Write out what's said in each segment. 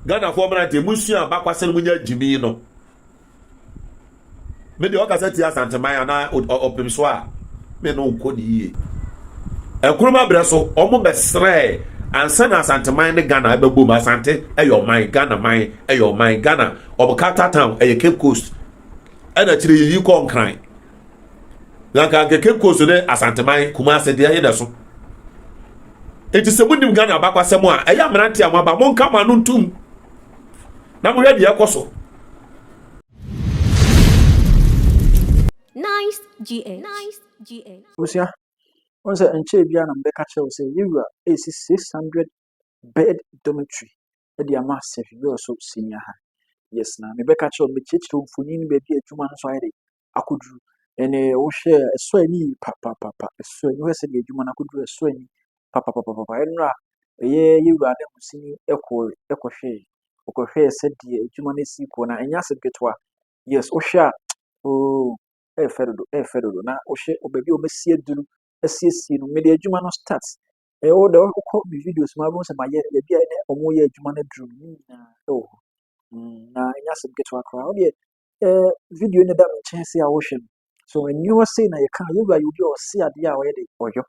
Ghana for Brante, Musia, Bakwasen, Jimmy, no. Maybe Okasati Santa Maya or Pimswa, may no cody. A Kuruma Bresso, almost bestray, and send us Santa Maya Ghana, Boom Asante, a your mind, Ghana, mine, a your mind, Ghana, or Bocata Town, a Cape Coast. And actually, you can't cry. Like I Cape Coast today, as Santa Maya, Kumasa, dear Ederson. It is a winning Ghana Bakwa Samoa, a young man, but won't come on tomb. Now we're ready, Akoso. Nice GH. Usia, once and Chabian and Becca say you are 600 bed dormitory. The massive, you are so senior high. Yes, now, Rebecca Chow, me teach to Funin baby a 2 months Friday. I could do and a swany papa, a swing, you said you man, I could do a swing, papa, and ra. You are them singing echo shade. Okofe said the human sequel, and yes, get what. Yes, Osha, oh, Fedo, now Osha, or baby, Messia do a CC, media human stats. All the videos, my bones, and my yet, or more yet, human drew. Oh. Na nyase get to crowd yet video ne da chance ya ocean so when you were saying na you can you be or see ade a we de oyo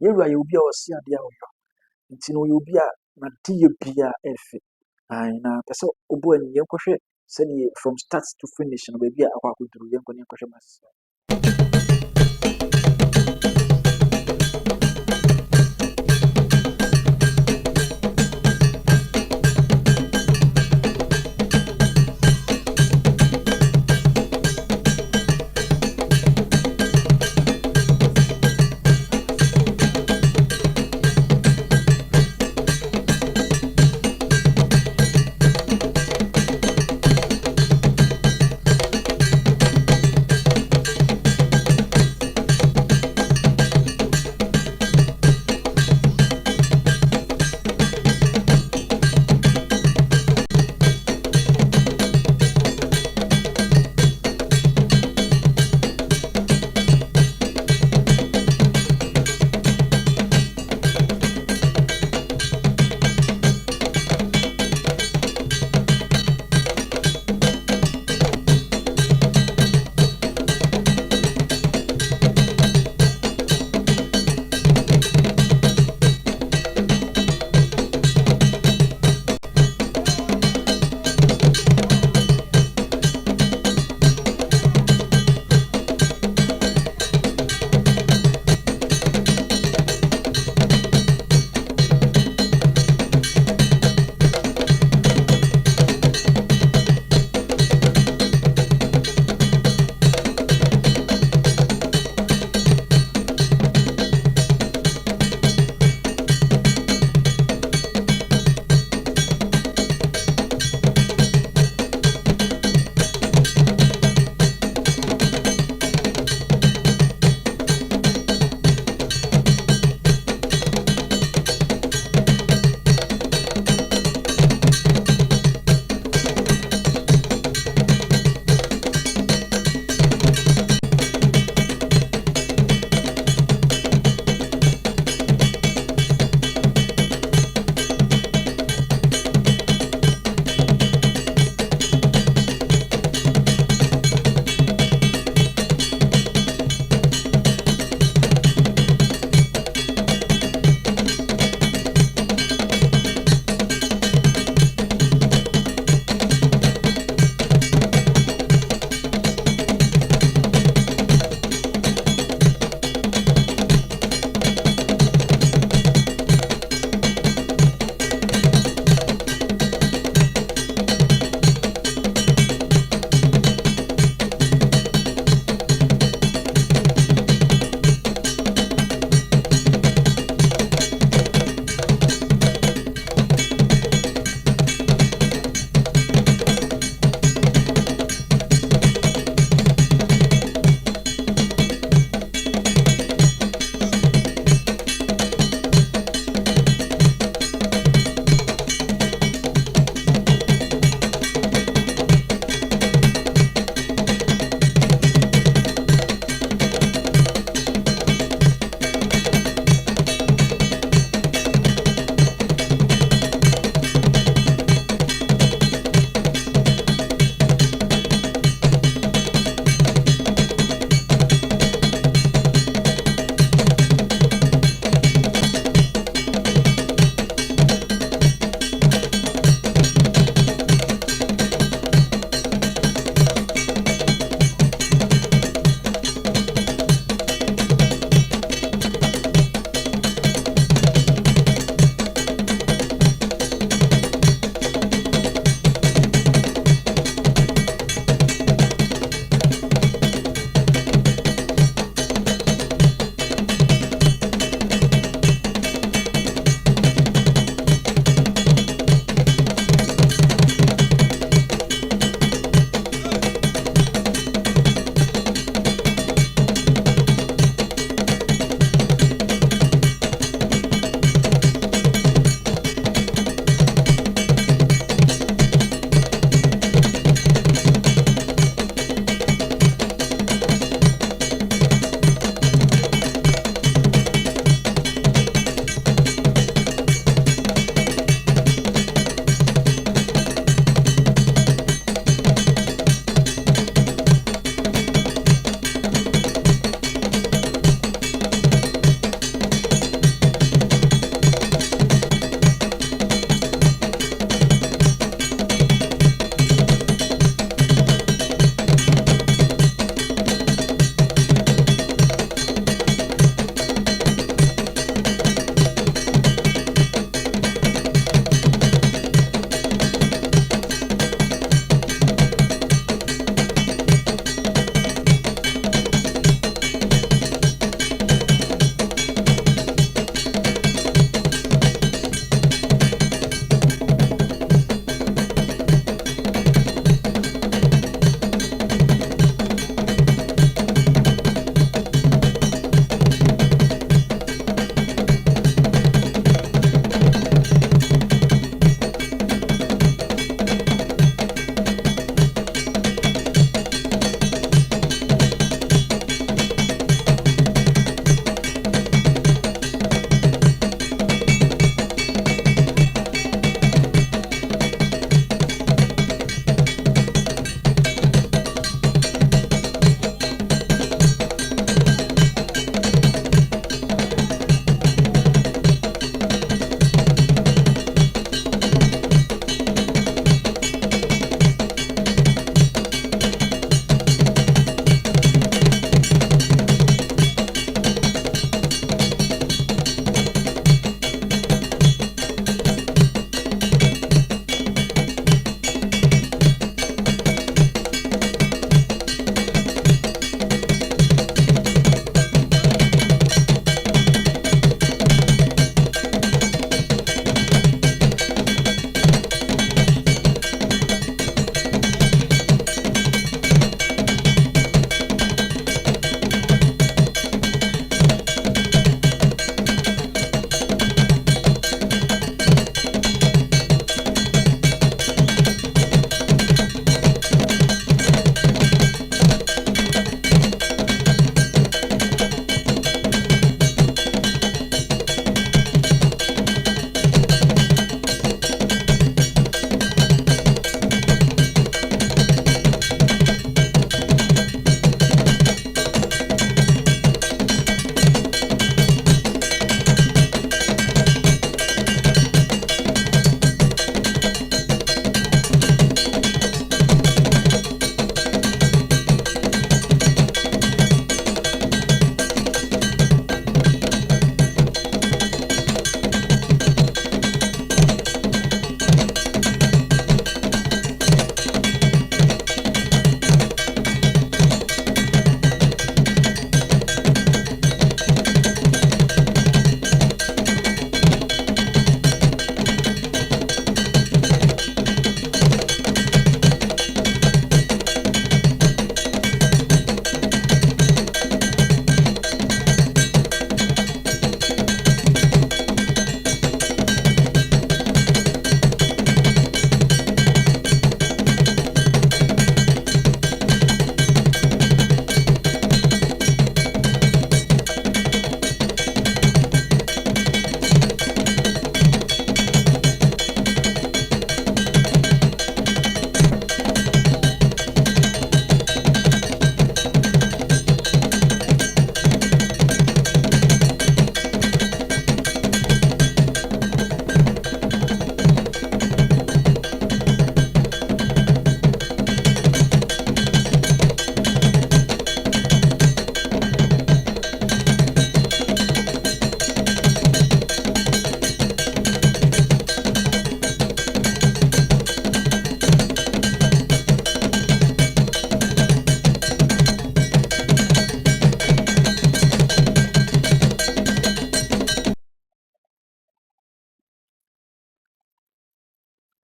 you be or see ade a oyo nti no you be a na die bia efe ai na pese obo ani yenkohwe say from start to finish no be a akwa akuduru yenkohwe mas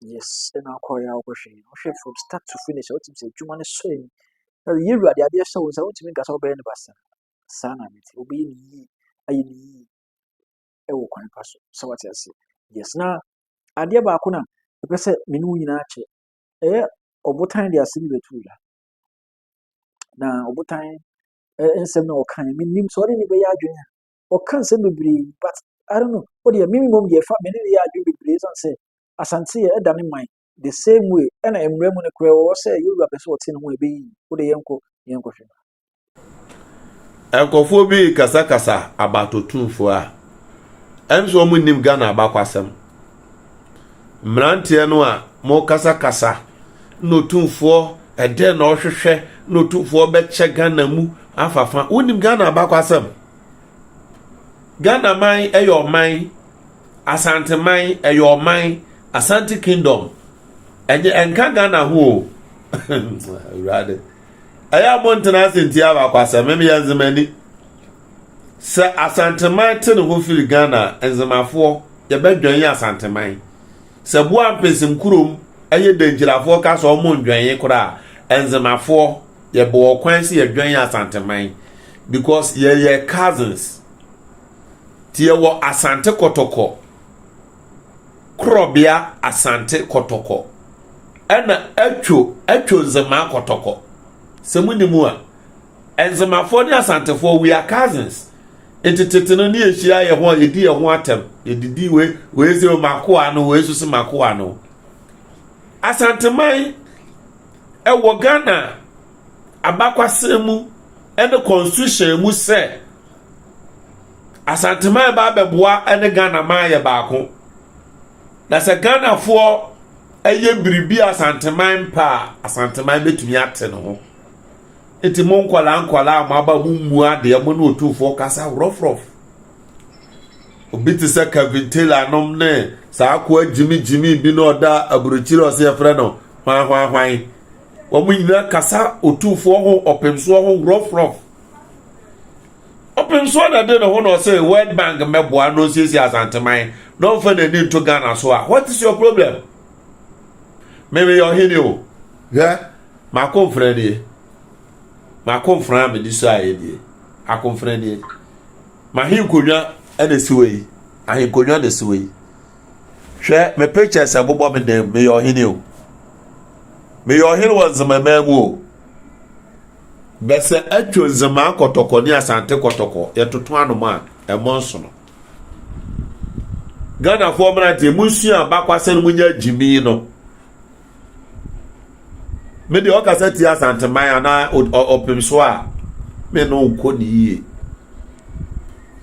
Yes, and I'll call you from start to finish. I want to say, Juman is showing. You are the idea, so I want to make us all bear the bassa. Sana, obeying ye, I ye, a walk on pass. So what I say. Yes, now, idea Bakuna, the person, Minu in Archie, eh, or what time they are sitting with you. Now, what time, and some no kind, mean, sorry, any way I do. Or can't say be, but I don't know. What do you mean, mom, dear family, I do be praise and say, Asante, a damn mind. The same way, and I'm remembering a crow or say you are a sort in way being what a young question. Enkofo bi kasa kasa abatotumfo a enso mu nim Ghana abakwasem mrantie no a mo kasa kasa no tumfo ede na ohwehwe no tumfo be che Ghana mu afafa unim Ghana abakwasem Ghana man eyo man Asante man eyo man Asante Kingdom enka Ghana ho rade aya montana senti abakwasem me yanzemani se Asanteman te ne ho firi Ghana enzemafo ye bedwan ye Asanteman se boa mpesim kurom eye dangirafo ka so mo ndwan ye kora enzemafo ye bo kwan se ye dwan ye Asanteman because ye cousins tie wo Asante Kotoko krobia Asante Kotoko ena atwo nzema Kotoko se munimu a enzemafo ne Asantefo we are cousins etititino ni ehia ye ho yedi ye ho atem yedidi we ze makoa no we susu makoa no Asanteman wo Ghana abakwasemu ene constitution mu se Asanteman ba beboa ene Ghana man ye baako na se Ghana fo eye biribi Asanteman pa Asanteman betumi ate no ho eti mo nkwala amaba mu ade mo no otufo kasa rough obiti se Kevin Taylor nom ne sa akwa jimi bi no da aburuchiri ose yefre no hwan wo mu nyina kasa otufo ho opemso ho rough opemso na de no ho no say World Bank meboa no sisi Asanteman no fa na ni to Ghana so a what is your problem maybe your hinio yeah ma confrere ma konfran me diso ayedie akonfran die ma hin konwa ene siwe ahin konwa de siwe hwe me pictures abobo me dem me yo hini o me yo hini was my memu bese atwo zama kotoko ni Asante Kotoko yetoto anoma e monso no Ghana fo mra te musia bakwase no munya jimi no me de okasati Asanteman ana opemso a me no nko ni yie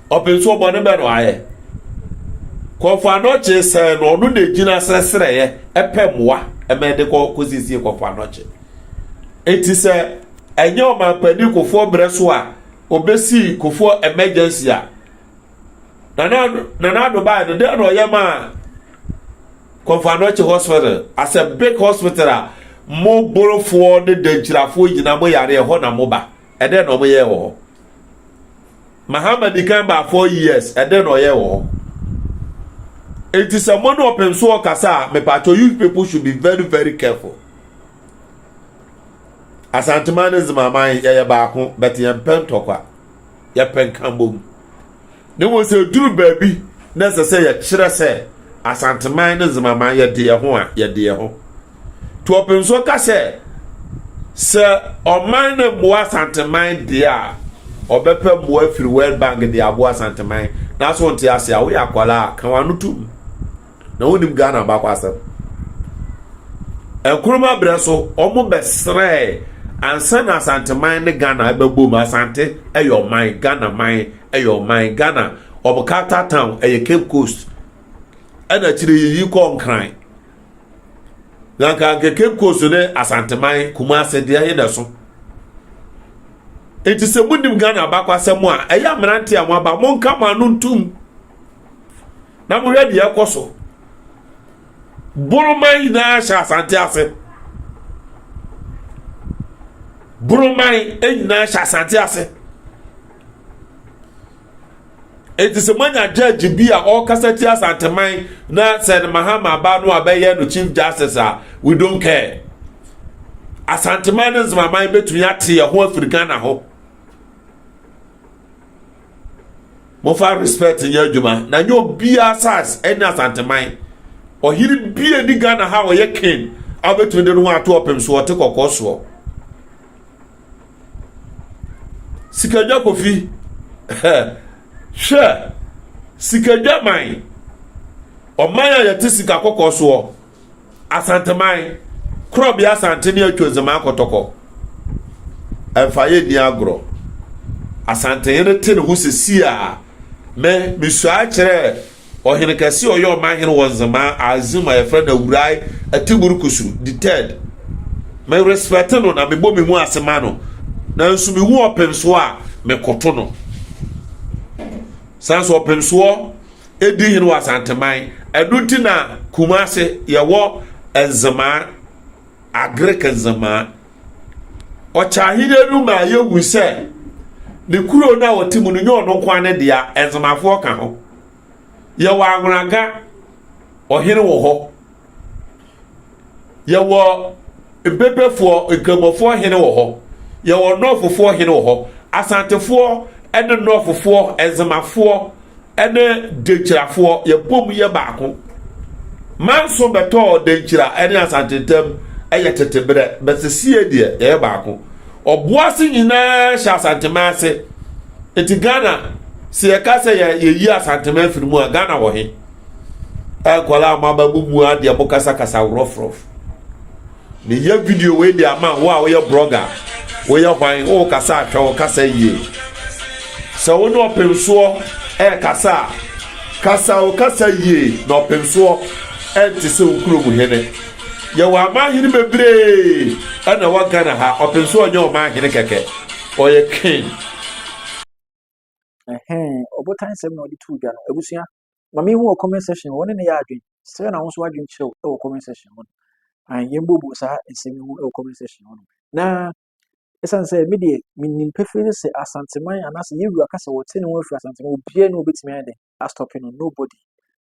opemso bo ne be no aye kofa no che se no no na gina sresre ye epemwa me de ko sisi kofa no che enti se enye o ma pani kofo breso a obesi kofo emergency a na do ba de no ye ma kofa no che hospital as a big hospital a mo borofo de dangirafo yina mo yare ho na mo ba ede no mo ye ho Muhammad kan ba 4 years ede no ye ho it is a mono open so kasa me pato you people should be very very careful Asanteman is my mind ye ba ko but ye pentokwa ye penkambom ne wo se duru baby na se ye kire se Asanteman is my mind ye de ho a ye de ho to open so kase se o man na mo Asanteman dia obepe mo afiri World Bank dia abo Asanteman na so nti ase a wo yakwala kan wanu tum na wonim Ghana ba kwasem enkuruma breso omo besre ansa na Asanteman ne Ghana abebom Asante eyo man Ghana man eyo man Ghana obokata town eye Cape Coast ana chiri yi ko nkran Lanka Cape Coast ne Asanteman Kumase dia ye daso enti se munim Ghana bakwasem a eya mrante amaba monka manu ntum na mo hwede yakoso Burumai na sha Asante ase Burumai na sha Asante ase It is a man a judge be a all cassette Asanteman na said Mahama Banu Abaye no Chief Justice. We don't care. Asanteman is my mind between Yati a whole Africana ho. Mofa respect in your juma. Na yo be asas any Asanteman. Or he be a Ghana how ye king. I'll bet you don't want to open so take a course. Sikaja Kofi. Sure. Sikaja mai. Omaya yete sika koko so. Asanteman. Krobi asante ni atwa zama kotoko. Emfaye ni agro. Asante yene te ne ho sesi a me misua kire ohene kase oyo man hene wonzama azuma ye friend awurai atiburu kusuru the third. Me respect no na me bo me mu asema no. Na nsu me hu opemso a me koto no. Sanso opemso edi hene wasanteman edunti na kumase ye wo enzama agreka zama ochahide ruma yewu se ne kuro na wotimu no nyo kwane dia enzamafo ka ho ye wa aguraga ohire wo ho ye wo ebebefo ekamofo hene wo ho ye wo nofofo hene wo ho asantefo ene nofofo enzamafo ene dechirafo ye bom ye baako manso beto dechira ene asantetem eye tetebre besesie die ye baako oboase nyina sha asantema ase eti Ghana se ka se ye yi asantema firimu a Ghana wo he akola amababu mu ade abokasa kasa rofrof ni ye video we dia ma wo a wo ye blogger wo ye hwan wo kasa atwa wo kasa yie so wo no opemso kasa wo kasa yie no opemso enti se ukuro mu hene ye wa ma hini bebre ana wa Ghana ha opemso onyo ma hini keke oye king obotan sem na odi tu dwa no ebusua mami hu comment section woni ne ya adwen se na wo so adwen kyerɛ wo comment section woni yembobo sa ensem hu comment section woni na esan sɛ me de minim pefere sɛ asanteman anase yewu akasa wo tene wo afiri asanteman obia no obetimi ade a stop no nobody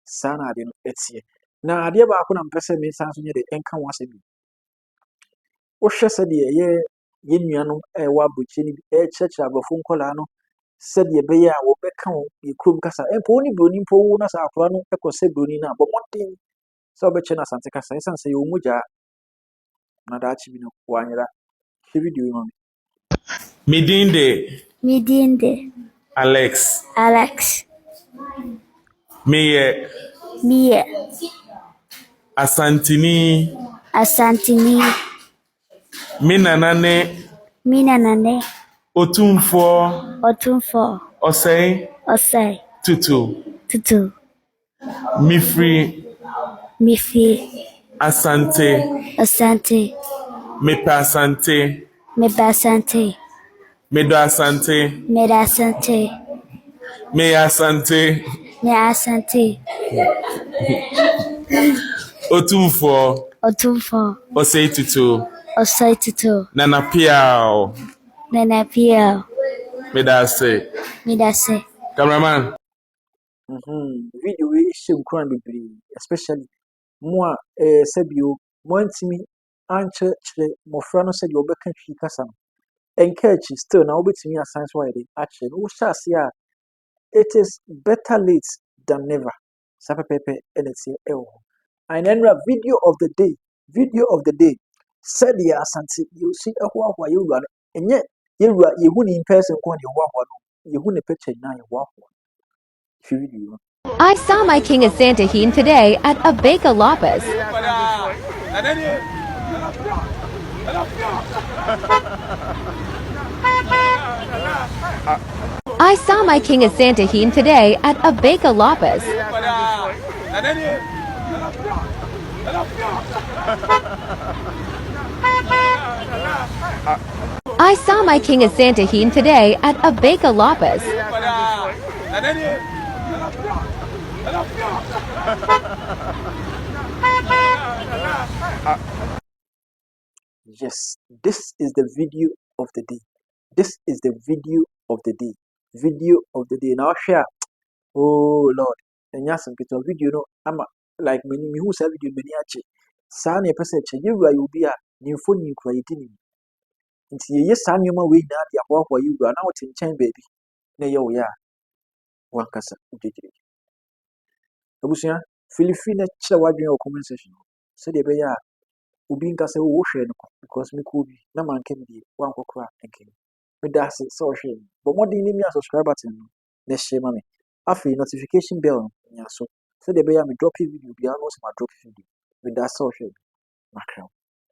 sana ade no etie na ade ba ko na mpɛsɛ me san so nye de enka wo asɛm bi wo hwɛ sɛ de ye nuanom wa bochi ni kyerɛkyerɛ abrɔfo nkola no sɛ de bɛyɛ a wo bɛka wo yekrom kasa empo ni broni mpo wo na sa akora no ekɔsɛ broni na bɔ modern sɛ obɛkyɛ na asante kasa esan sɛ ye wo mogya na daachi bi no wanyera video no Midinde. Alex. Mie. Asantini. Minanane. Otumfo. Osei. Tutu. Mifri. Asante. Mepe asante. Medo asante. Me asante. Otumfo. Osei tutu. Nana piao. Medase. Cameraman. Video we share nkran bebre especially mo a sabio mo antimi anche kire mofra no se de obeka twi kasa no encourage still na obetimi assign so yede action wo shase a it is better late than never sapepepe enetse ewo and then video of the day said the asante you see ehwa hwa yewura no enye yewura yehu ni in person ko de hwa hwa no yehu ne picture na yewwa hwa video. I saw my king of Santa Heen today at Abeka Lopez. I saw my king of Santa Heen today at Abeka Lopez. I saw my king of Santa Heen today at Abeka Lopez. Yes, this is the video of the day. Video of the day. Now share Oh Lord, and yes, and get a video no, I'm like many who say video many achi. Sani a person, you will be a new phone you creating. It's yes, son, you may wait that you walk where you are now in chain, baby. Nay, yo, ya, one cassa, did you? Abusia, Philippine, what your comment section. Said the bear, Ubin Cassa ocean, because me could be, no man can be one crack and king. But that's it, so shame. But what do you mean, subscribe button? Let's shame money. After notification bell, yeah, so the bear me drop video, be almost my drop video. With that social macro.